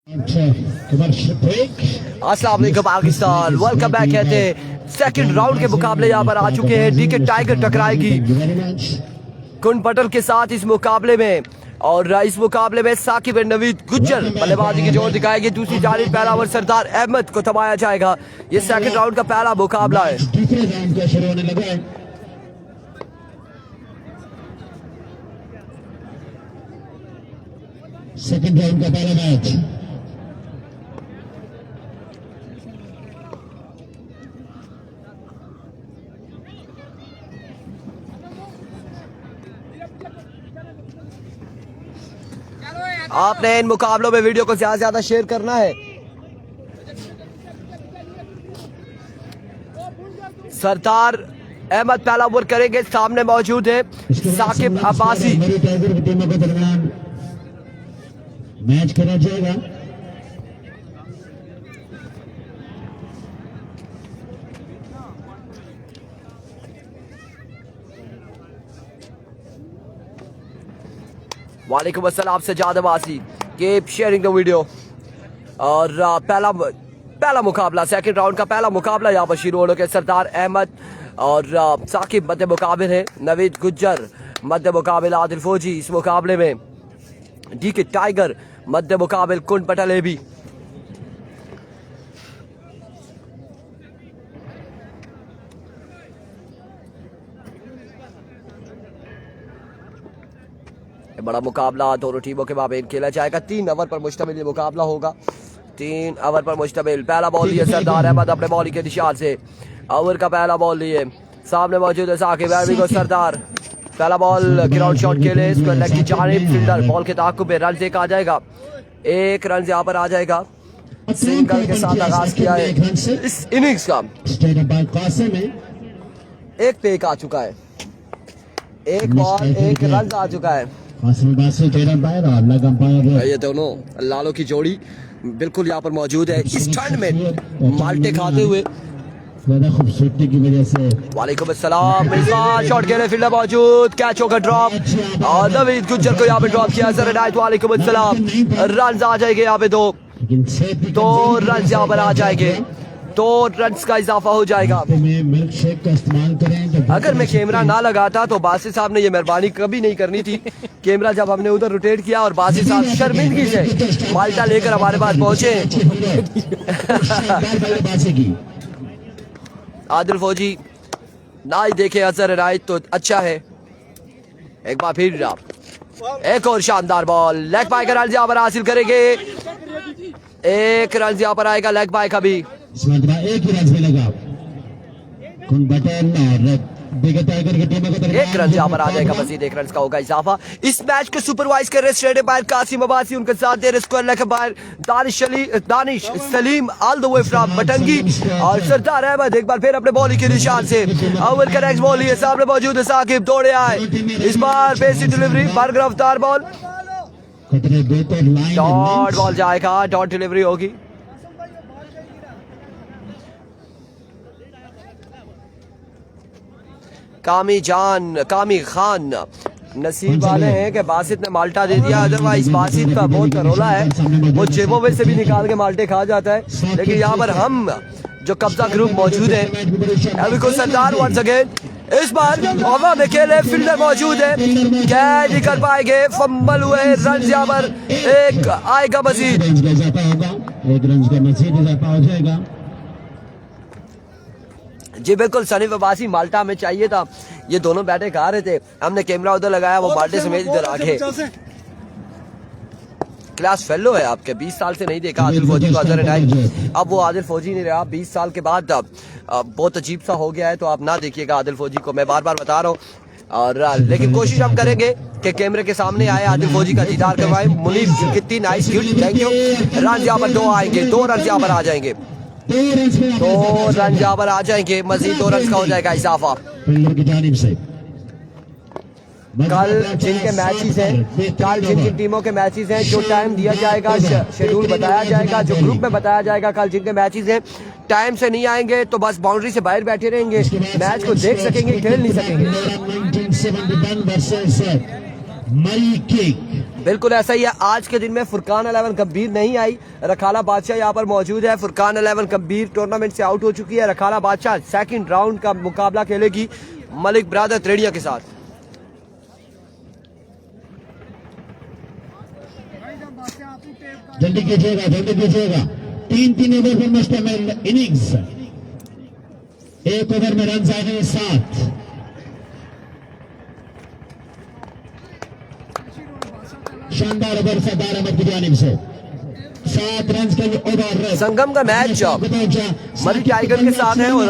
अस्सलाम वालेकुम Pakistan, welcome back. कहते हैं सेकंड राउंड के मुकाबले यहाँ पर आ चुके हैं। डीके टाइगर टकराएगी कुन पटल के साथ इस मुकाबले में, और इस मुकाबले में साकिब नवीद गुज्जर बल्लेबाजी की जोर दिखाएगी। दूसरी जानिब पहला ओवर सरदार अहमद को थमाया जाएगा। ये सेकंड राउंड का पहला मुकाबला है। सेकंड राउंड का पहला मैच आपने इन मुकाबलों में वीडियो को ज्यादा से ज्यादा शेयर करना है। सरदार अहमद पहला ओवर करेंगे। सामने मौजूद है साकिब अब्बासी। टाइगर की टीमों के दरमियान मैच खेला जाएगा। वालेकुम अस्सलाम Sajjad Abbasi, keep sharing the video. और पहला मुकाबला, सेकंड राउंड का पहला मुकाबला यहाँ पर शुरू हो गया। सरदार अहमद और साकिब मध्य मुकाबिल है। नवीद गुज्जर मध्य मुकाबिल आदिल फौजी। इस मुकाबले में डीके टाइगर मध्य मुकाबिल कुन पटल है भी। बड़ा मुकाबला दोनों टीमों के माबेन खेला जाएगा। 3 ओवर पर मुश्तमिल ये मुकाबला होगा। 3 ओवर पर मुश्तमिल। पहला बॉल लिए सरदार अहमद अपने बॉलिंग के निशान से। ओवर का पहला बॉल लिए। सामने मौजूद है साकिब अहमद। सरदार पहला बॉल ग्राउंड शॉट खेले। इसको लेग की जानिब फील्डर बॉल के ताक़ुब में रन एक आ जाएगा। 1 रन यहाँ पर आ जाएगा। सिंगल के साथ आगाज किया है इस इनिंग्स का। एक पे एक आ चुका है। 1 बॉल 1 रन आ चुका है। ये दोनों लालों की जोड़ी बिल्कुल यहाँ पर मौजूद है इस ठंड में माल्टे खाते हुए। खूबसूरती की वजह से वालेकुम अस्सलाम। शॉट खेले, फील्डर मौजूद, कैच होगा ड्रॉप और नवीद गुज्जर को यहाँ पे ड्रॉप किया। सर हिदायत वालेकुम अस्सलाम। रन आ जाएंगे यहाँ पे 2 रन यहाँ पर आ जाएंगे। 2 रन का इजाफा हो जाएगा। मिल्क शेक का इस्तेमाल करें। अगर मैं कैमरा ना लगाता तो बासित साहब ने ये मेहरबानी कभी नहीं करनी थी। कैमरा जब हमने उधर रोटेट किया और बासित साहब शर्मिंदगी से माल्टा लेकर हमारे पास पहुंचे। आदिल फौजी ना ही देखे असर हिदायत तो अच्छा है। एक बार फिर एक और शानदार बॉल लेग बाय का रन यहाँ पर हासिल करेंगे। 1 रन यहाँ पर आएगा लेग बाय का भी। एक ही रन मिलेगा। कुन बटन और डीके टाइगर की टीम को 1 रन यहाँ पर आ जाएगा। मजीद 1 रन का होगा इजाफा। इस मैच को सुपरवाइज कर रहे स्टेडियम बाहर कासिम अब्बासी। उनके साथ दे रहे स्क्वायर लेग बाहर Danish Saleem all the way from बटंगी। और सरदार अहमद एक बार फिर अपने बॉलिंग के निशान से। ओवर का नेक्स्ट बॉल है। सामने मौजूद है साकिब। दौड़े आए इस बार पेसी डिलीवरी बार गिरफ्तार बॉल। डॉट बॉल जाएगा। डॉट डिलीवरी होगी। कामी खान नसीब वाले हैं कि बासित ने माल्टा दे दिया। अदरवाइज बासित का बहुत रोला है, वो जेबों में से भी निकाल के माल्टे खा जाता है। लेकिन यहाँ पर हम जो कब्जा ग्रुप मौजूद है। सरदार वंस अगेन इस बार हवा में खेले, फील्डर मौजूद है, क्या निकल पाएंगे। फंबल हुए रन यहाँ पर 1 आएगा मजीद। 1 रन का मजीद इजाफा हो जाएगा। जी बिल्कुल, सनीफ अब्बासी माल्टा में चाहिए था। ये दोनों बैटे खा रहे थे, हमने कैमरा उधर लगाया, वो माल्टे समेत इधर आके। क्लास फेलो है आपके, 20 साल से नहीं देखा आदिल फौजी को अजहर हिदायत। अब वो आदिल फौजी नहीं रहा 20 साल के बाद। बहुत अजीब सा हो गया है, तो आप ना देखिएगा आदिल फौजी को, मैं बार बार बता रहा हूँ। और लेकिन कोशिश हम करेंगे कि कैमरे के सामने आए आदिल फौजी का दीदार करवाए। मुनीफ कितनी nice gift, thank you. Run यहाँ पर 2 आएंगे, 2 रन यहाँ पर आ जाएंगे। 2 रन यहाँ पर आ जाएंगे। मजीद 2 रन का हो जाएगा इजाफा। की जानिब से कल जिनके मैचेस हैं, कल जिनकी टीमों के मैचेस हैं, जो टाइम दिया जाएगा, शेड्यूल बताया जाएगा, जो ग्रुप में बताया जाएगा, कल जिनके मैचेस हैं टाइम से नहीं आएंगे तो बस बाउंड्री से बाहर बैठे रहेंगे, मैच को देख सकेंगे, खेल नहीं सकेंगे। बिल्कुल ऐसा ही है। आज के दिन में फुरकान 11 कबीर नहीं आई, रखाला बादशाह यहाँ पर मौजूद है। फुरकान 11 कबीर टूर्नामेंट से आउट हो चुकी है। रखाला बादशाह सेकंड राउंड का मुकाबला खेलेगी मलिक ब्रादर त्रेड़िया के साथ। जल्दी कीजिएगा, जल्दी कीजिएगा। 3 ओवर पर मुश्तमिल इनिंग्स, 1 ओवर में रन आए हैं 7। शानदार ओवर सरदार अहमद की जानिब से 7 रन के ओवर। संगम का मैच मरी टाइगर के साथ है और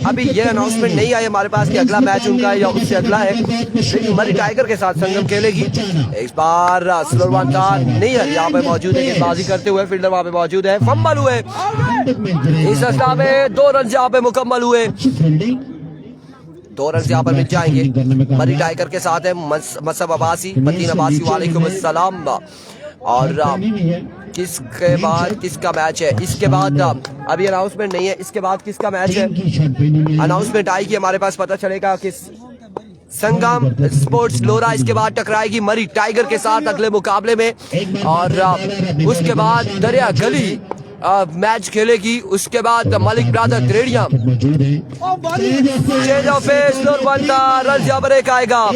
अभी ये अनाउंसमेंट नहीं आई हमारे पास कि अगला मैच उनका है या उससे अगला है, लेकिन मरी टाइगर के साथ संगम खेलेगी। इस बार स्लोरवान था नहीं है यहाँ पे मौजूद है, गेंदबाजी करते हुए फील्डर वहाँ पे मौजूद है। फंबल हुए इस अवस्था में 2 रन यहाँ पे मुकम्मल हुए। 2 रन यहाँ पर मिल जाएंगे। मरी टाइगर के साथ है मसब अब्बासी, मतीन अब्बासी, वालेकुम अस्सलाम। और किसके बाद किसका मैच है? इसके बाद अभी अनाउंसमेंट नहीं है, इसके बाद किसका मैच है अनाउंसमेंट आएगी हमारे पास, पता चलेगा कि संगम स्पोर्ट्स लोरा इसके बाद टकराएगी मरी टाइगर के साथ अगले मुकाबले में। और उसके बाद दरिया गली मैच खेलेगी। उसके बाद मलिक ब्रादर त्रेड़िया रन आएगा।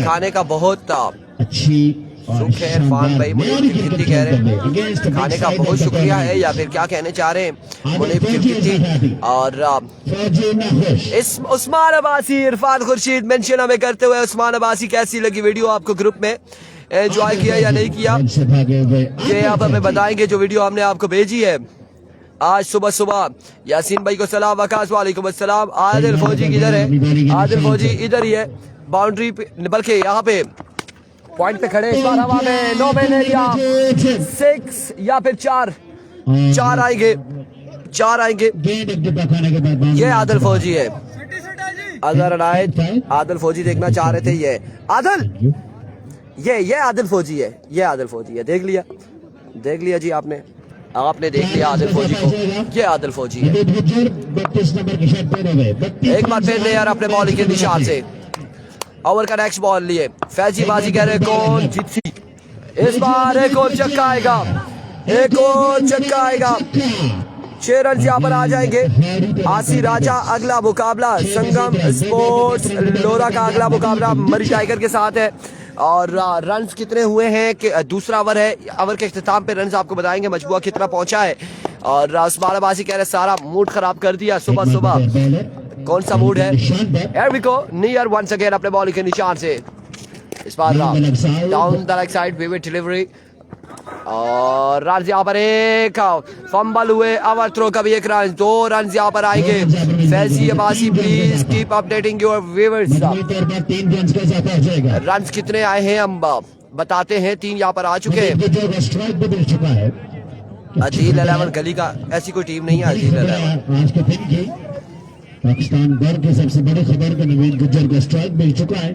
खाने का बहुत अच्छी सुख है इरफान भाई, मुनीफ किरकिटी कह रहे हैं खाने का बहुत शुक्रिया है या फिर क्या कहने चाह रहे हैं मुनीफ किरकिटी। और इस उस्मान अब्बासी इरफान खुर्शीद मेंशन हमें करते हुए, उस्मान अब्बासी कैसी लगी वीडियो आपको, ग्रुप में एंजॉय किया या नहीं किया ये आप हमें बताएंगे जो वीडियो हमने आपको भेजी है आज सुबह सुबह। यासीन भाई को सलाम, वकास वालेकुम अस्सलाम। आदिल फौजी किधर है? आदिल फौजी इधर ही है बाउंड्री पे, बल्कि यहाँ पे पॉइंट पे खड़े। इस बार हवा में 9 मैंने लिया 6 या फिर 4 आएंगे, 4 आएंगे। ये आदिल फौजी है। अगर अनायत आदिल फौजी देखना चाह रहे थे, ये आदिल ये आदिल फौजी है, ये आदिल फौजी है। देख लिया जी आपने देख लिया आदिल फौजी को, ये आदिल फौजी है। एक बार फिर यार अपने बॉलिंग के निशान से ओवर का नेक्स्ट बॉल लिए फैजी बाजी कह रहे कौन जीती। इस बार एक और छक्का आएगा, 6 रन यहाँ पर आ जाएंगे। आसी राजा अगला मुकाबला संगम स्पोर्ट्स लोरा का अगला मुकाबला मरी टाइगर के साथ है। और रन्स कितने हुए हैं कि दूसरा ओवर है, ओवर के इख्तिताम पे रन्स आपको बताएंगे मजबूआ कितना पहुंचा है। और उस्मान अब्बासी कह रहे सारा मूड खराब कर दिया सुबह सुबह। कौन सा मूड है? एरविको नियर वंस अगेन अपने बॉलिंग के निशान से। इस बार down the leg side vivid delivery और रन यहाँ पर एक फंबल हुए। ओवर थ्रो का भी 1 रन, 2 रन यहाँ पर आएंगे। Faizi Abbasi please keep updating your viewers. Run कितने आए हैं हम बताते हैं, 3 यहाँ पर आ चुके हैं। अजील 11 गली का ऐसी कोई टीम नहीं है। अजील 11 आज के दिन की पाकिस्तान दौर की सबसे बड़ी खबर का नवीन गुज्जर को स्ट्राइक मिल चुका है।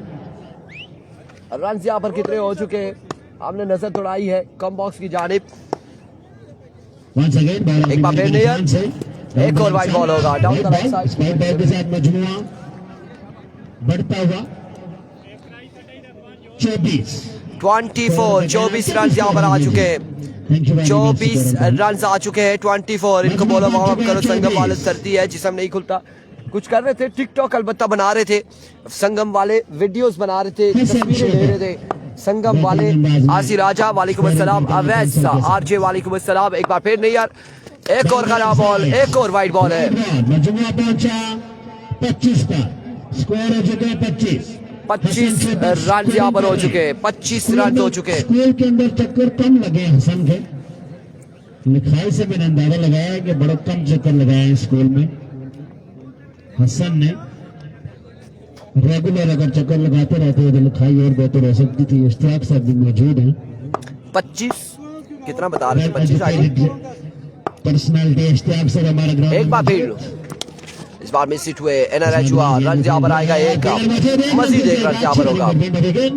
रन यहाँ पर कितने हो चुके हैं हमने नजर दौड़ाई है कम बॉक्स की जानिब। एक बार फिर नहीं, एक और वाइड बॉल होगा डाउन द राइट साइड के साथ मजमुआ बढ़ता हुआ 24 रन यहाँ पर आ चुके हैं। 24 रन आ चुके हैं। 24 इनको बोलो वार्म अप करो। संगम वाले सर्दी है, जिसम नहीं खुलता। कुछ कर रहे थे टिकटॉक अलबत्ता बना रहे थे, संगम वाले वीडियोस बना रहे थे, तस्वीरें ले रहे थे संगम वाले। आसी राजा वालेकुम अस्सलाम, अवैस आरजे वालेकुम अस्सलाम। एक बार फिर नहीं यार, एक और खराब बॉल, एक और वाइड बॉल है। 25 पर स्कोर हो चुके हैं 25 रन यहाँ पर हो चुके हैं। 25 रन हो चुके हैं। स्कूल के अंदर चक्कर कम लगे हसन के, लिखाई से मैंने अंदाजा लगाया कि बड़ा कम चक्कर लगाए हैं स्कूल में। हसन ने रेगुलर अगर चक्कर लगाते रहते तो लिखाई और बेहतर हो सकती थी। इश्तियाक साहब भी मौजूद हैं। 25 कितना बता रहे थे? 25 आई पर्सनालिटी इश्तियाक से हमारा ग्राउंड। एक बार फिर इस बार मिस हिट हुए। एनआरएच हुआ, रन यहाँ पर आएगा एक, मजीद 1 रन यहाँ पर होगा।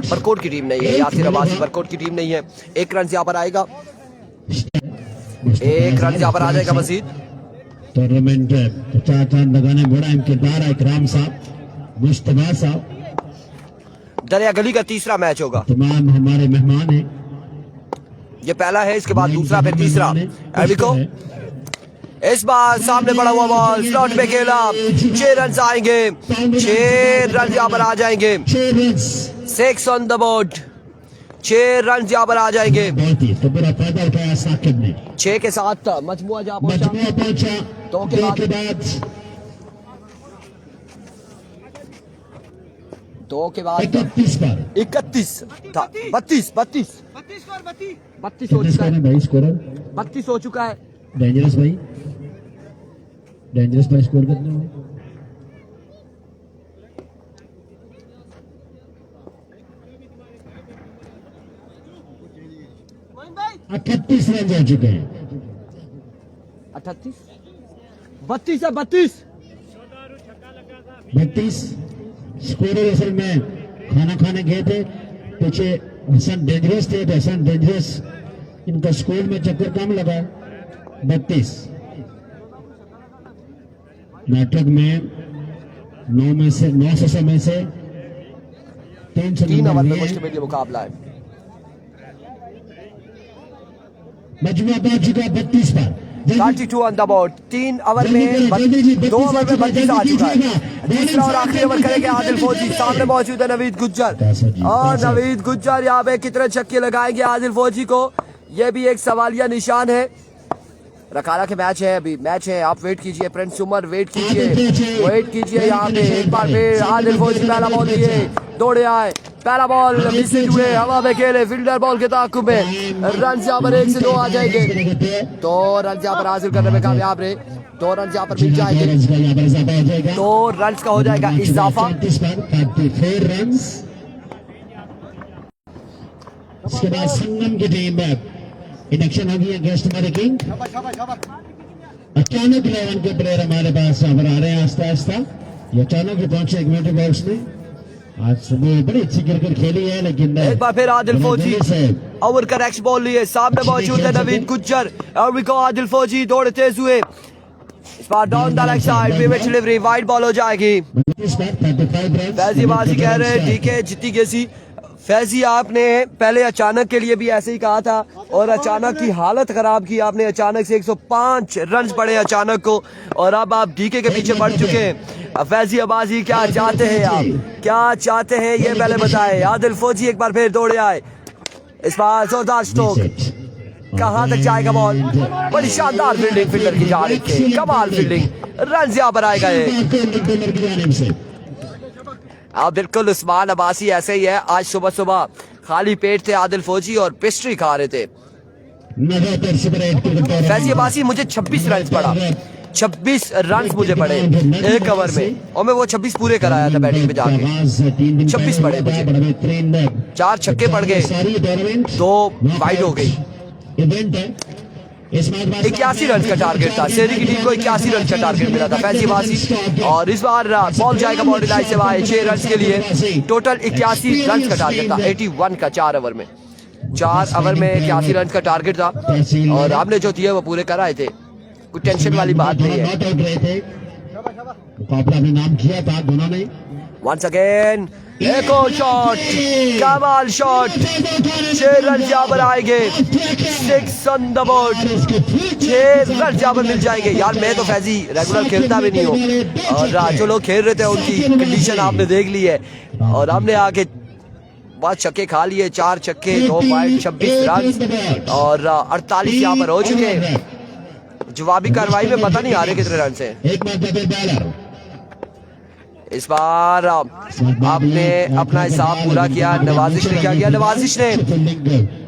बरकोट की टीम नहीं है, यासिर अब्बासी बरकोट की टीम नहीं है। 1 रन यहाँ पर आएगा, 1 रन यहाँ पर आ जाएगा मजीद। टूर्नामेंट 4 रन लगाने बड़ा इनकेदार है इकराम साहब, मुश्तबा साहब। दरिया गली का तीसरा मैच होगा। तमाम हमारे मेहमान हैं। ये पहला है, इसके बाद दूसरा, फिर तीसरा। एबिको इस बार सामने पड़ा हुआ बॉल स्लॉट में खेला, 6 रन आएंगे, 6 रन यहाँ पर आ जाएंगे। 6 ऑन द बोर्ड, 6 रन यहाँ पर आ जाएंगे। तो बड़ा फायदा उठाया साकिब ने। 6 के साथ मजमुआ जहाँ पहुंचा। दो के बाद 2 के बाद 31 पर 31 था, 32 हो चुका है, भाई स्कोर 32 हो चुका है। डेंजरस भाई स्कोर कितने हुए? अट्ठतीस रन हो चुके हैं। 38 32 है, 32 स्कोर असल में खाना खाने गए थे, पीछे हसन डेंजरस थे, तो हसन डेंजरस इनका स्कोर में चक्कर कम लगा। 32 नाटक में 9 से समय से 3 ओवर में मुश्तमिल मुकाबला है। मजमुआ पहुंच चुका 32 पर। 32 ऑन द बोर्ड। 3 ओवर में 2 ओवर में 32 आ चुका है। तीसरा और आखिरी ओवर करेंगे आदिल फौजी। सामने मौजूद है नवीद गुज्जर, और नवीद गुज्जर यहाँ पे कितने छक्के लगाएंगे आदिल फौजी को, ये भी एक सवालिया निशान है। रखाला के मैच है, अभी मैच है, आप वेट कीजिए, प्रिंस उमर वेट कीजिए यहाँ पे। एक बार फिर आदिल फौजी पहला बॉल दिए, दौड़े आए, पहला बॉल मिसिंग हुए, हवा में खेले, फील्डर बॉल के ताकुब में रन यहाँ पर 1 से 2 आ जाएंगे। 2 रन यहाँ पर हासिल करने में कामयाब रहे, 2 रन यहाँ पर मिल जाएंगे, 2 रन का हो जाएगा इजाफा। इसके बाद संगम की टीम में इलेक्शन होगी अगेंस्ट हमारे किंग। अचानक 11 के प्लेयर हमारे पास आ रहे हैं आस्ता आस्ता। ये अचानक पहुंचे एक मिनट बॉक्स में। आज सुबह बड़ी अच्छी क्रिकेट खेली है, लेकिन एक बार फिर आदिल फौजी ओवर का नेक्स्ट बॉल लिए, सामने मौजूद है नवीद गुज्जर, और आदिल फौजी दौड़ तेज हुए, इस बार डाउन द लेग साइड पे डिलीवरी, वाइड बॉल हो जाएगी। फैजी बाजी कह रहे हैं डीके जीती गेसी। फैजी आपने पहले अचानक के लिए भी ऐसे ही कहा था, और अचानक की हालत खराब की आपने, अचानक से 105 रन पड़े अचानक को, और अब आप डीके के पीछे बढ़ चुके हैं। फैजी अबाजी क्या चाहते हैं आप, क्या चाहते हैं ये पहले बताएं। आदिल फौजी एक बार फिर दौड़े आए, इस बार जोरदार स्ट्रोक, कहां तक जाएगा बॉल, बड़ी शानदार फील्डिंग फील्डर की जानिब से, कमाल फील्डिंग, रन यहाँ पर आएगा ये। अब बिल्कुल उस्मान अब्बासी ऐसे ही है, आज सुबह सुबह खाली पेट थे आदिल फौजी और पेस्ट्री खा रहे थे। फैजी अब्बासी मुझे 26 रन पड़ा, 26 रन मुझे पड़े 1 ओवर में, और मैं वो 26 पूरे कराया था बैटिंग पे जाके। 26 पड़े मुझे, 4 छक्के पड़ गए, 2 वाइड हो गई। 81 रन का टारगेट था, शेरी की टीम को 81 रन का टारगेट मिला था फैजी अब्बासी, और इस बार बॉल जाएगा बाउंड्री लाइन से बाहर 6 रन के लिए। टोटल 81 रन का टारगेट था, 81 का 4 ओवर में, 4 ओवर में 81 रन का टारगेट था, और हमने जो दिए वो पूरे कराए थे, कोई टेंशन वाली बात नहीं है। मुकाबला में नाम किया था दोनों ने। वंस अगेन एक और शॉट, कमाल शॉट, 6 रन यहाँ पर आएंगे, 6 ऑन द बोर्ड, 6 रन यहाँ पर मिल जाएंगे। यार मैं तो फैजी रेगुलर खेलता भी नहीं हूँ, और जो लोग खेल रहे थे उनकी कंडीशन आपने देख ली है, और हमने आके बहुत छक्के खा लिए, 4 छक्के 2 वाइड, 26 रन और 48 यहाँ पर हो चुके हैं। जवाबी कार्रवाई में पता नहीं आ रहे कितने रन से। इस बार आपने अपना हिसाब पूरा किया, नवाजिश ने क्या किया, नवाजिश ने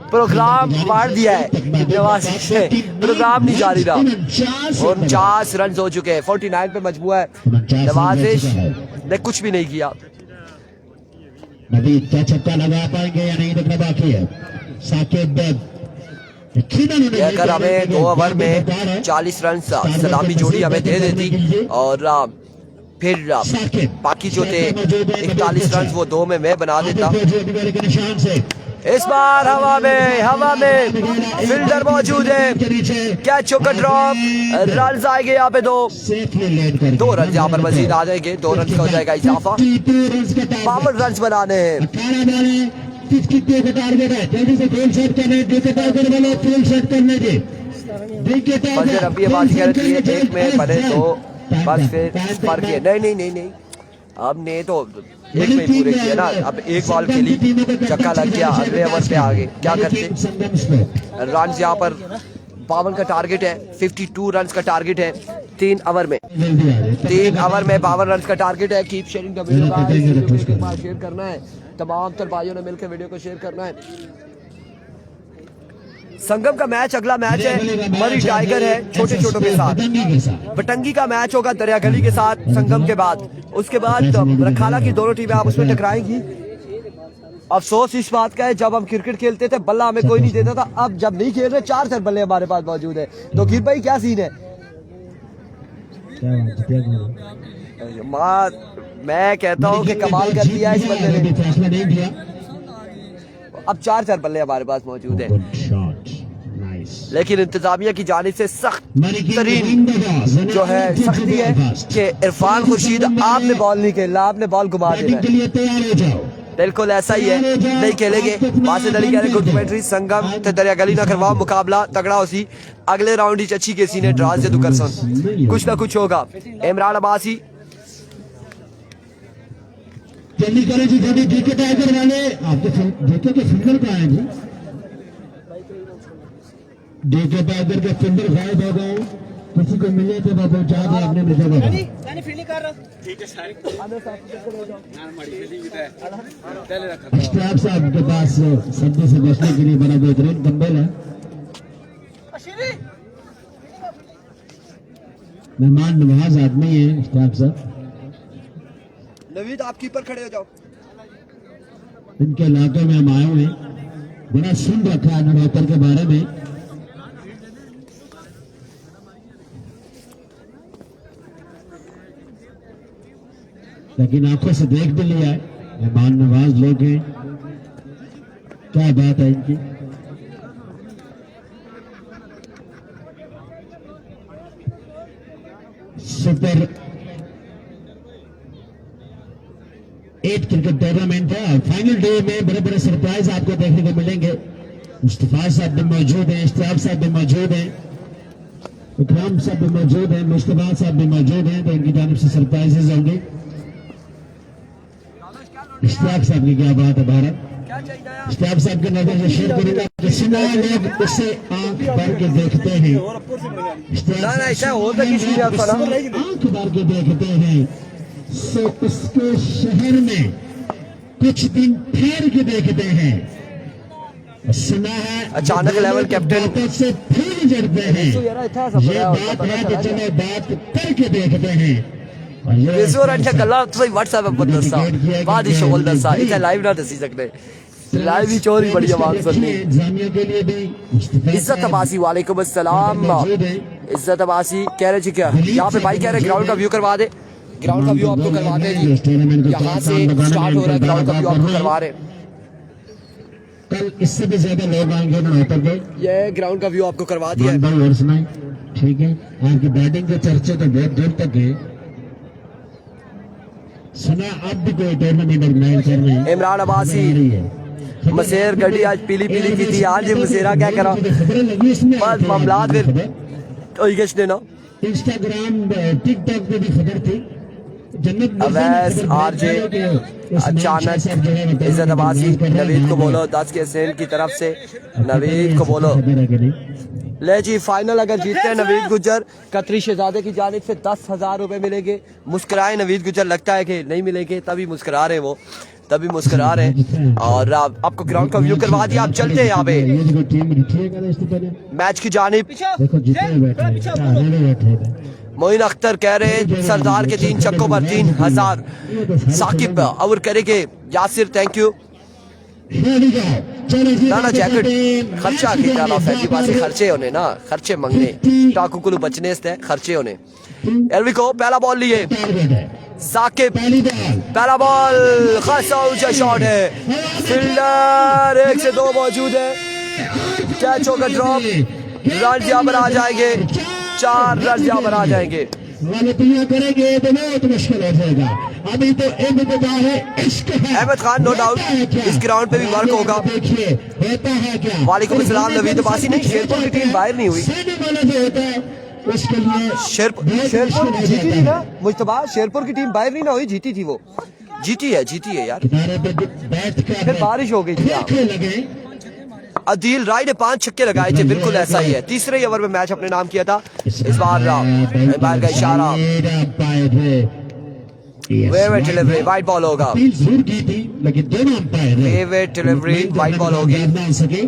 प्रोग्राम मार दिया है, नवाजिश ने प्रोग्राम नहीं जारी रहा, 49 रन हो चुके हैं, 49 पे मजबूर है। नवाजिश ने कुछ भी नहीं किया। नबी क्या छक्का लगा पाएंगे या नहीं देखना बाकी है। साकिब अगर हमें 2 ओवर में 40 रन सलामी जोड़ी हमें दे देती, और फिर बाकी जो थे 41 रन वो 2 में मैं बना देता। इस बार हवा में फील्डर मौजूद है, कैच चौका ड्रॉप, रन आएंगे यहाँ पे 2 रन यहाँ पर मजीद आ जाएंगे, 2 रन का हो जाएगा इजाफा। 52 रन बनाने हैं। फजर अभी बात कर रही है, 1 में बने तो बस फिर फर्क है। नहीं अब ने तो 1 में पूरे किया ना, अब एक बॉल खेली, चक्का लग गया, अगले ओवर पे आ गए, क्या करते। रन यहाँ पर 52 का टारगेट है, 52 रन का टारगेट है 3 ओवर में 52 रन का टारगेट है। Keep sharing the video guys, share करना है, तमाम तर भाइयों ने मिलकर वीडियो को शेयर करना है। संगम का मैच, अगला मैच है मरी टाइगर है छोटे छोटों के साथ, बटंगी का मैच होगा दरियागली के साथ संगम के बाद, उसके बाद रखाला की दोनों टीमें आपस में टकराएंगी। अफसोस इस बात का है, जब हम क्रिकेट खेलते थे बल्ला हमें कोई नहीं देता था, अब जब नहीं खेल रहे 4 बल्ले हमारे पास मौजूद है। तो गिर भाई क्या सीन है? मैं कहता हूँ कि कमाल कर दिया इस बंदे ने। अब 4 बल्ले हमारे पास मौजूद है, लेकिन इंतजामिया की जानिब से सख्त तरीन जो है सख्ती है कि इरफान खुर्शीद आपने बॉल नहीं खेलना, आपने बॉल घुमा देना। बिल्कुल ऐसा ही है, नहीं खेलेंगे। वासिद अली कह रहे गुड कमेंट्री, संगम ते दरियागली ना करवाओ, मुकाबला तगड़ा होसी, अगले राउंड ही अच्छी के सीने ड्रास जदू कर सन, कुछ ना कुछ होगा। इमरान अब्बासी जल्दी करें जी, जल्दी डीके टाइगर वाले आपके डीके के फील्डर कहाँ हैं जी? डीके टाइगर के फील्डर गायब हो गए, किसी को मिले तो वो पहुंचा दे अपने जगह पर। स्टाफ साहब के पास सर्दी से बचने के लिए बड़ा बेहतरीन डंबल है। मेहमान नवाज आदमी है स्टाफ साहब। नवीद आप कीपर खड़े हो जाओ। इनके इलाके में हम आए हुए, बड़ा सुन रखा है नड़ोतर के बारे में। लेकिन आंखों से देख भी लिया है, मेहमान नवाज लोग हैं, क्या बात है इनकी। सुपर 8 क्रिकेट टूर्नामेंट है और फाइनल डे में बड़े बड़े सरप्राइज आपको देखने को मिलेंगे। मुस्तफा साहब भी मौजूद हैं, इश्तियाक साहब भी मौजूद हैं, इकराम साहब भी मौजूद हैं, मुस्तफा साहब भी मौजूद हैं, तो इनकी जानिब से सरप्राइजेज होंगे। इश्तियाक साहब की क्या बात है भारत, इश्तियाक साहब के नजर से शेयर करूंगा, किसना लोग उसे आंख भर के देखते हैं, आंख भर के देखते हैं, सो उसके शहर में कुछ दिन ठहर के देखते हैं। सुना है अचानक लेवल कैप्टन से फिर जड़ते हैं, ये बात है कि चलो बात करके देखते हैं। गल्ला व्हाट्सएप पर दसा बाद ही शोल दसा इतना लाइव ना दसी सकते, लाइव ही चोरी बड़ी आवाज सुननी। इज्जत अब्बासी वालेकुम अस्सलाम, इज्जत अब्बासी कह रहे जी क्या यहाँ पे भाई कह रहे ग्राउंड का व्यू करवा दे, ग्राउंड का व्यू आपको करवाते हैं जी, यहाँ से स्टार्ट हो रहा है, ग्राउंड का व्यू आपको करवा रहे हैं। कल इससे भी ज्यादा लोग आएंगे ना होता है, ये ग्राउंड का व्यू आपको करवा दिया है। ठीक है, आपकी बैटिंग के चर्चे तो बहुत दूर तक है। सुना अब भी कोई टूर्नामेंट ऑर्गेनाइज कर रहे हैं। इमरान अब्बासी मसेर गड्डी आज पीली पीली की थी, आज मसेरा क्या करा बस मामला फिर देना। इंस्टाग्राम टिकटॉक पे भी खबर थी, अवैस आरजे अचानक इज्जत अब्बासी नवीद को बोलो 10 के सेल की तरफ से, नवीद को बोलो ले जी फाइनल अगर जीतते हैं नवीद गुज्जर कतरी शहजादे की जानिब से 10,000 रुपए मिलेंगे। मुस्कुराए नवीद गुज्जर, लगता है कि नहीं मिलेंगे तभी मुस्कुरा रहे हैं, वो तभी मुस्कुरा रहे हैं। और आपको ग्राउंड का व्यू करवा दिया, आप चलते हैं यहाँ पे मैच की जानिब। मोइन अख्तर कह रहे हैं सरदार के 3 छक्कों पर 3,000। साकिब ओवर करेंगे, यासिर थैंक यू। ना जैकेट खर्चा किया ना फैजी पास खर्चे होने ना, खर्चे मंगने टाकू कुलू बचने से खर्चे होने। एलवी को पहला बॉल लिए साकिब पहली बॉल पहला बॉल खासा ऊंचा शॉट है, फील्डर 1 से 2 मौजूद है, कैच होगा ड्रॉप, रन यहाँ पर आ जाएंगे, 4 रन यहाँ पर आ जाएंगे। गलतियां करेंगे तो बहुत मुश्किल हो जाएगा। अभी तो इब्तिदा है, इश्क है। अहमद खान नो डाउट इस ग्राउंड पे भी वर्क होगा। देखिए होता है क्या, वालेकुम अस्सलाम नवीद अब्बासी। नहीं, शेरपुर की टीम बाहर नहीं हुई, सीधे वाला जो होता है उसके लिए शेरपुर बहुत जीती थी ना मुश्तबा, शेरपुर की टीम बाहर नहीं ना हुई, जीती थी वो, जीती है यार, किनारे पे बैठ कर फिर बारिश हो गई थी। खेल लगे। अदील राय ने 5 छक्के लगाए थे, बिल्कुल ऐसा ही है, तीसरे ही ओवर में मैच अपने नाम किया था। इस बार बैल का इशारा, वेवेट डिलीवरी, वाइड बॉल होगा, अपील जरूर की थी लेकिन दोनों अंपायर वेवेट डिलीवरी, वाइड बॉल होगी, ना सके।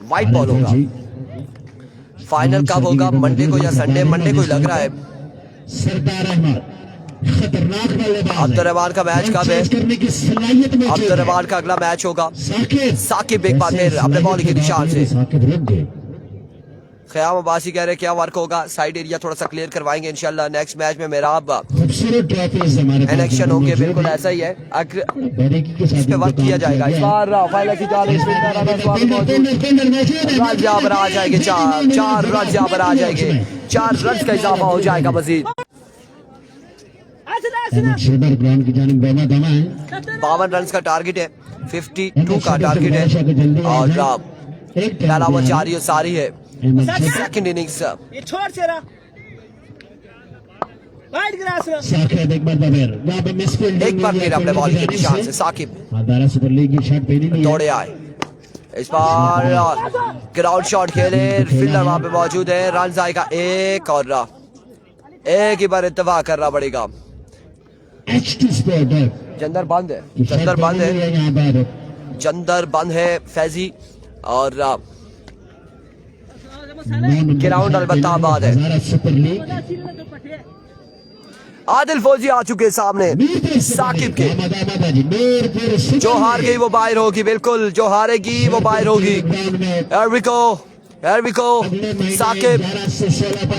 वाइड बॉल होगा। फाइनल कब होगा, मंडे को या संडे? मंडे को ही लग रहा है। सरदार अहमद खतरनाक बल्लेबाज है। अब्दुर्रहमान का मैच कब है? करने की सलाहियत मौजूद है। अब्दुर्रहमान का अगला मैच होगा। साकिब एक बार फिर वैसे अपने बॉलिंग के निशान से। साकिब रुक गए। ख्याम अब्बासी कह रहे हैं क्या वर्क होगा, साइड एरिया थोड़ा सा क्लियर करवाएंगे इंशाल्लाह। नेक्स्ट मैच में मेराब खूबसूरत ट्रॉफीज हमारे पास इलेक्शन होंगे, मौजूद बिल्कुल हैं। ऐसा ही है, बारीकी के साथ इस पे वर्क किया जाएगा। इस बार फाइनल की जाने रन यहाँ पर आ जाएंगे, 4 रन यहाँ पर आ जाएंगे, 4 रन का इजाफा हो जाएगा मजीद। ग्राउंड की जानिब बेमा दमा है। 52 रन का टारगेट है, 52 का टारगेट है, और पहला ओवर जारी और सारी है। सेकंड इनिंग्स एक बार फिर अपने बॉलिंग के निशान से साकिब सुपर लीग की शर्ट पहनी नहीं है। दौड़े आए, इस बार ग्राउंड शॉट खेले, फील्डर वहां पे मौजूद है, रन आएगा 1 और एक ही बार इत्तेफाक करना पड़ेगा। जंदर बंद है, जंदर बंद है, यहाँ पर जंदर बंद है फैजी, और ग्राउंड अलबत्ता आबाद है। सुपर लीग आदिल फौजी आ चुके सामने साकिब के, जो हार गई वो बाहर होगी, बिल्कुल जो हारेगी वो बाहर होगी। Here we go, Saqib,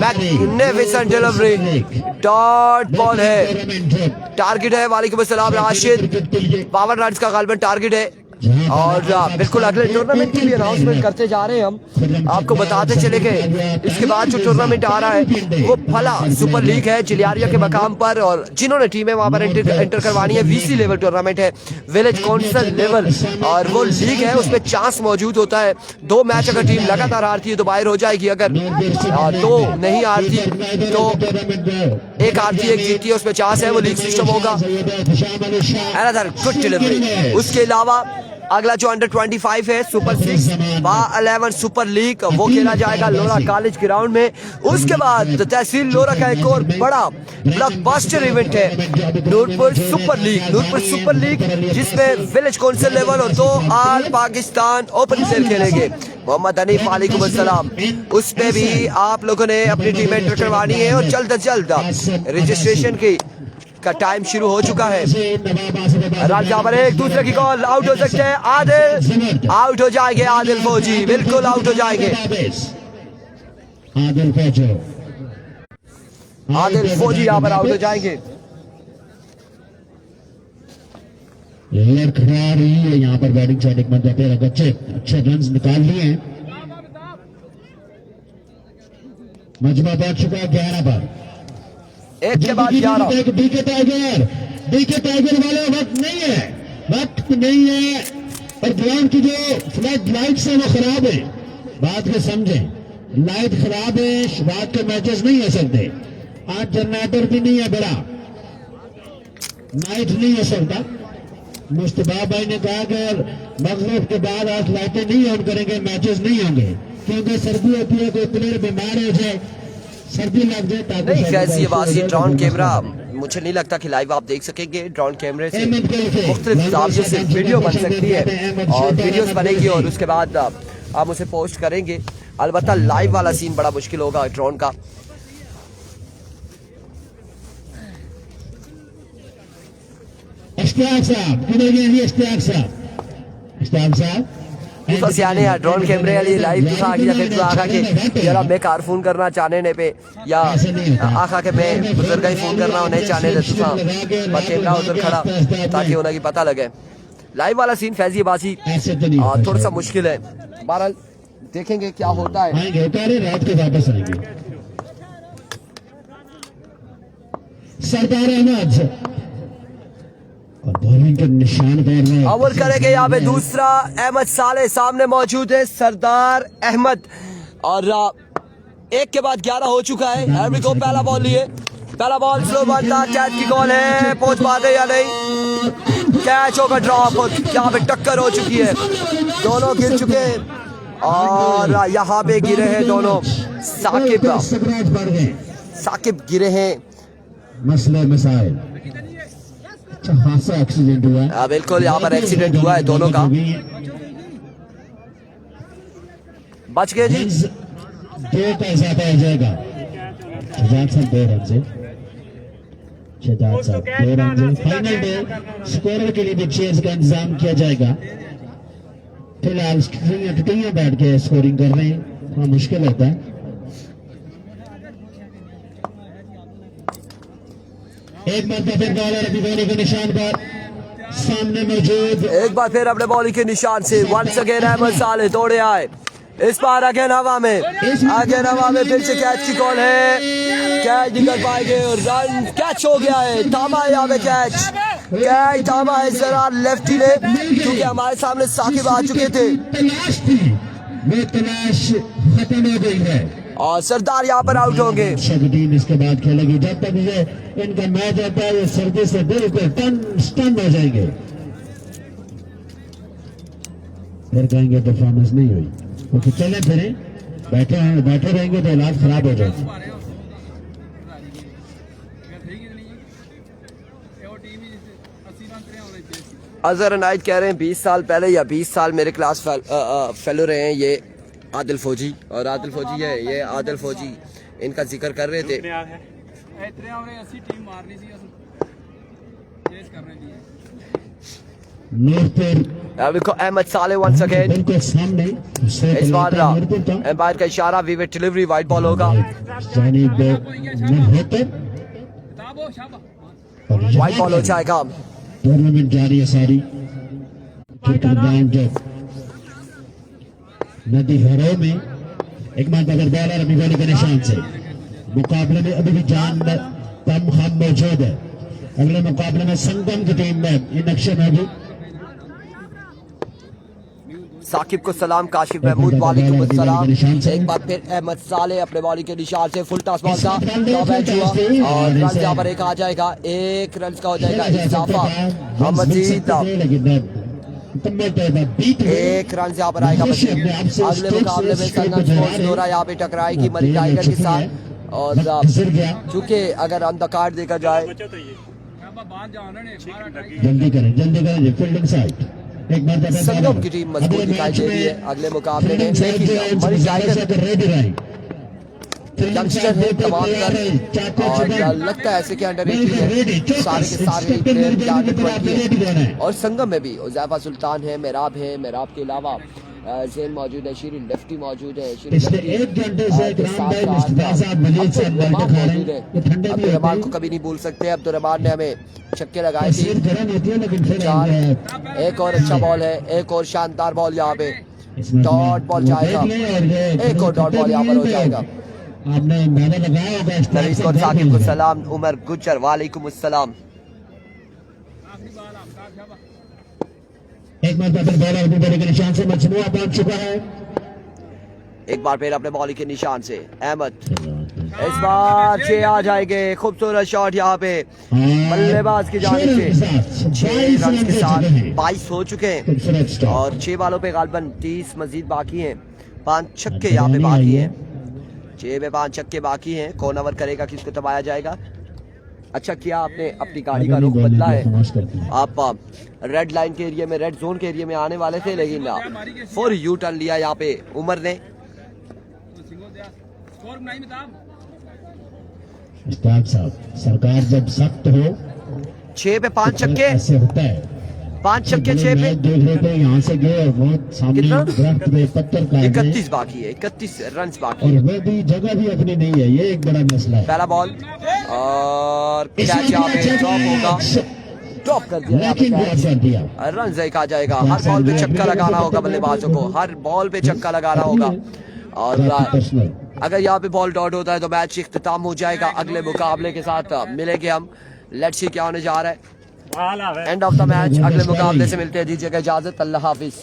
magnificent delivery, dot ball है, टारगेट है, वालेकुम अस्सलाम राशिद, 52 रन का गालिबन टारगेट है, और बिल्कुल अगले टूर्नामेंट की भी अनाउंसमेंट करते जा रहे हैं हम, आपको बताते चले गए। इसके बाद जो टूर्नामेंट आ रहा है वो फला सुपर लीग है चिलियारिया के मकाम पर, और जिन्होंने टीमें वहां पर एंटर करवानी है, वीसी लेवल टूर्नामेंट है, विलेज काउंसिल लेवल, और वो लीग है, उसमें चांस मौजूद होता है। 2 मैच अगर टीम लगातार हारती है तो बाहर हो जाएगी, अगर 2 नहीं हारती तो 1 हारती 1 जीतती है, उसमें चांस है, वो लीग सिस्टम होगा। Another good delivery. उसके अलावा अगला जो अंडर 25 है सुपर 6 11 सुपर लीग, वो खेला जाएगा लोरा कॉलेज ग्राउंड में। उसके बाद तहसील लोरा का एक और बड़ा ब्लॉकबस्टर इवेंट है नूरपुर सुपर लीग, जिसमें विलेज काउंसिल लेवल और 2 ऑल पाकिस्तान ओपन प्लेयर खेलेंगे। मोहम्मद हनीफ वालेकुम अस्सलाम, उसमें भी आप लोगों ने अपनी टीम एंटर करवानी है, और जल्द से जल्द रजिस्ट्रेशन की का टाइम शुरू हो चुका है। राजा पर एक दूसरे की कॉल, आउट हो सकते हैं, आदिल आउट हो जाएंगे, आदिल फौजी बिल्कुल आउट हो जाएंगे, आदिल फौजी यहाँ पर आउट हो जाएंगे। खड़ा रही है यहाँ पर बैटिंग शॉट, एक बंदा पे अच्छे रन निकाल लिए हैं। मजमा बैठ चुका है 11 पर, एक के बाद 11। डीके टाइगर वाले वक्त नहीं है, और ग्राउंड की जो फ्लड लाइट्स है वो खराब है, बात को समझें, लाइट खराब है, रात के मैचेस नहीं हो सकते। आज जनरेटर भी नहीं है, बड़ा नाइट नहीं हो सकता। मुस्तफा भाई ने कहा कि मगरिब के बाद आज लाइटें नहीं ऑन करेंगे, मैचेस नहीं होंगे, क्योंकि सर्दी होती है, कोई प्लेयर बीमार हो जाए, सर्दी लग जाए। नहीं कैसी आवाज़, ड्रोन कैमरा मुझे नहीं लगता कि लाइव आप देख सकेंगे। ड्रोन कैमरे से मुख्तलिफ जावियों से वीडियो बन सकती है, और वीडियोस बनेगी और उसके बाद आप उसे पोस्ट करेंगे। अलबत्ता लाइव वाला सीन बड़ा मुश्किल होगा ड्रोन का। इश्तियाक साहब किधर गए हैं? इश्तियाक साहब तुसा सियाने या ड्रोन कैमरे वाली लाइव तुसा आगे या फिर आखा के जरा मैं कार फोन करना चाहने ने पे या आखा के मैं बुजुर्ग ही फोन करना नहीं चाहने दे तुसा पर कैमरा उधर खड़ा ताकि उन्हें की पता लगे लाइव वाला सीन फैजीबाजी थोड़ा सा मुश्किल है। बहरहाल देखेंगे क्या होता है। आएंगे उतारे रात को वापस आएंगे। सरदार अहमद और बॉलिंग के निशान पर ओवर करेंगे यहाँ पे दूसरा अहमद साले सामने मौजूद है सरदार अहमद और एक के बाद 11 हो चुका है। एवरी को पहला बॉल लिए पहला बॉल स्लो बॉल था कैच की कॉल है पहुंच पाते या नहीं कैच होगा ड्रॉप यहाँ पे टक्कर हो चुकी है दोनों गिर चुके हैं और यहाँ पे गिरे हैं दोनों साकिब गिरे हैं मसले मसाइल अच्छा खासा एक्सीडेंट हुआ है। बिल्कुल यहाँ पर एक्सीडेंट हुआ है दोनों का बच गए जी 2 का इजाफा हो जाएगा। शहजाद साहब 2 रन से शहजाद साहब 2 रन से फाइनल डे स्कोरर के लिए भी चेयर्स का इंतजाम किया जाएगा। फिलहाल टुटियां बैठ के स्कोरिंग कर रहे हैं थोड़ा मुश्किल होता है। एक मरतबा फिर बॉलर अभी धोनी के निशान पर सामने मौजूद एक बार फिर अपने बॉलिंग के निशान से वंस अगेन अहमद साले दौड़े आए इस बार अगेन हवा में फिर से कैच की कॉल है कैच निकल पाएंगे और रन कैच हो गया है थामा है यहाँ पे कैच थामा है जरा लेफ्टी ने क्योंकि हमारे सामने साकिब आ चुके थे तलाश खत्म हो गई है और सरदार यहाँ पर आउट होंगे। टीम इसके बाद खेलेगी जब तक ये इनका मैच होता है ये सर्दी से बिल्कुल स्टन हो जाएंगे फिर कहेंगे परफॉर्मेंस नहीं हुई क्योंकि चले फिरे बैठे रहेंगे तो हालात खराब हो जाएंगे। अजहर अनायत कह रहे हैं 20 साल पहले या 20 साल मेरे क्लास फेलो रहे हैं ये आदिल फौजी और आदिल फौजी है ये आदिल फौजी इनका जिक्र कर रहे थे। अहमद साले वंस अगेन इस बार एम्पायर का इशारा विविड डिलीवरी वाइट बॉल होगा वाइट बॉल हो जाएगा। टूर्नामेंट जारी है सारी क्रिकेट ग्राउंड नदी हरों में एक मात्र अगर बॉलर अभी बॉलिंग के निशान से मुकाबले में अभी भी जान तम हम मौजूद है। अगले मुकाबले में संगम की टीम में ये नक्शे में भी साकिब को सलाम काशिफ महमूद वालेकुम अस्सलाम। एक बार फिर अहमद साले अपने बॉलिंग के निशान से फुल टॉस बॉल का बैच हुआ और रन यहाँ पर एक आ जाएगा 1 रन का हो जाएगा इजाफा मजीद 1 रन यहाँ पर आएगा मजीद। अगले मुकाबले में संगम स्पोर्ट्स दोरा यहाँ पे टकराएगी मरी टाइगर के साथ और चूंकि अगर ऑन द कार्ड देखा जाए जल्दी करें फील्डिंग साइड एक बार संगम की टीम मजबूत दिखाई दे रही है अगले मुकाबले में मरी टाइगर यंगस्टर है तमाम और लगता है ऐसे कि अंडर 18 है सारे के सारे प्लेयर है और संगम में भी उज़ैफा सुल्तान है मेराब के अलावा ज़ेन मौजूद है शीरी लेफ्टी मौजूद है अब्दुर्रहमान को कभी नहीं भूल सकते। अब्दुर्रहमान ने हमें छक्के लगाए थे एक और अच्छा बॉल है एक और शानदार बॉल यहाँ पे डॉट बॉल जाएगा एक और डॉट बॉल यहाँ पर हो जाएगा। आपने मैंने लगाया होगा साकिब को सलाम उमर गुज्जर वालेकुम अस्सलाम। एक मरतबा बॉलर अपने बॉलिंग के निशान से मजमूआ पहुंच चुका है। एक बार फिर अपने बॉलिंग के निशान से अहमद इस बार 6 आ जाएंगे खूबसूरत शॉट यहाँ पे बल्लेबाज की जानिब से 6 रन के साथ 22 हो चुके हैं और 6 बालों पे गालबन 30 मजीद बाकी हैं 5 छक्के यहाँ पे बाकी हैं 6 में 5 छक्के बाकी हैं। कौन ओवर करेगा किसको दबाया जाएगा। अच्छा किया आपने अपनी गाड़ी का रुख बदला है आप रेड लाइन के एरिया में रेड जोन के एरिया में आने वाले थे लेकिन फॉर यू टर्न लिया यहाँ पे उमर ने। साहब सरकार जब सख्त हो 6 पे 5 छक्के ऐसे होता है 5 छक्के 6 पे। देख रहे थे यहाँ से गए और बहुत सामने कितना? दरख्त पे पत्थर का 31 बाकी है, 31 रन बाकी और है। वो भी जगह भी अपनी नहीं है, ये एक बड़ा मसला है। पहला बॉल और कैच यहाँ पे ड्रॉप होगा, ड्रॉप कर दिया यहाँ पे लेकिन ड्रॉप कर दिया। कैच। रन देखा जाएगा, हर बॉल पे छक्का लगाना होगा बल्लेबाजों को, हर बॉल पे छक्का लगाना होगा। और पर्सनल अगर यहाँ पे बॉल डॉट होता है तो मैच इख्तिताम हो जाएगा। अगले मुकाबले के साथ मिलेंगे हम, लेट्स सी क्या होने जा रहा है। एंड ऑफ द मैच, अगले मुकाबले से मिलते हैं, दीजिएगा इजाजत, अल्लाह हाफिज।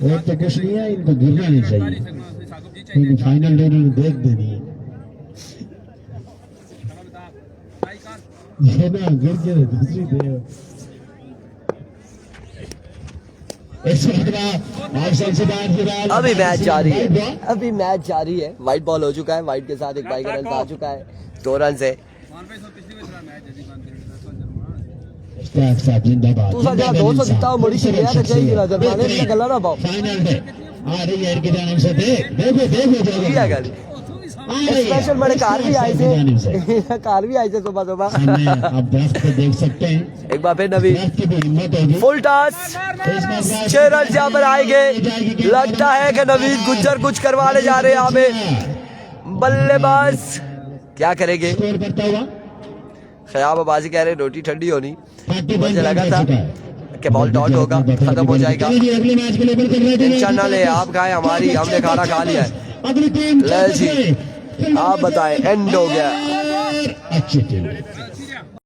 और तो कुछ नहीं है, इनको गिरना नहीं चाहिए, इनको फाइनल डे में देख देनी है। ये ना गिर के दूसरी दे अभी मैच जारी है, अभी मैच जारी है। व्हाइट बॉल हो चुका है, व्हाइट के साथ एक बाई का रन आ चुका है, 2 रन से। तू सजा 200 जितना हो मुड़ी शिया तो चाहिए ना, जब माने ने गला ना पाओ फाइनल है आ रही है इनकी जानिब से। देखो क्या कर स्पेशल बड़े कार भी आए थे, कार भी आए थे सुबह सुबह। आप दरख्त को देख सकते हैं, एक बार फिर नवीन दरख्त की भी हिम्मत होगी। फुल टॉस, 6 रन यहाँ पर आएंगे। लगता है कि नवीन गुज्जर कुछ करवाने जा रहे हैं यहाँ पे। बल्लेबाज क्या करेंगे? स्कोर करता हुआ खयाब बाजी कह रहे रोटी ठंडी होनी, 40 मुझे लगा था कि बॉल डॉट होगा, खत्म हो जाएगा। चलिए जी, अगले मैच के लेवल कर रहे थे। टेंशन ना ले, आप खाए हमारी, हमने खाना खा लिया है। अगली टीम ले जी, आप बताएं, एंड हो गया। अच्छी टीम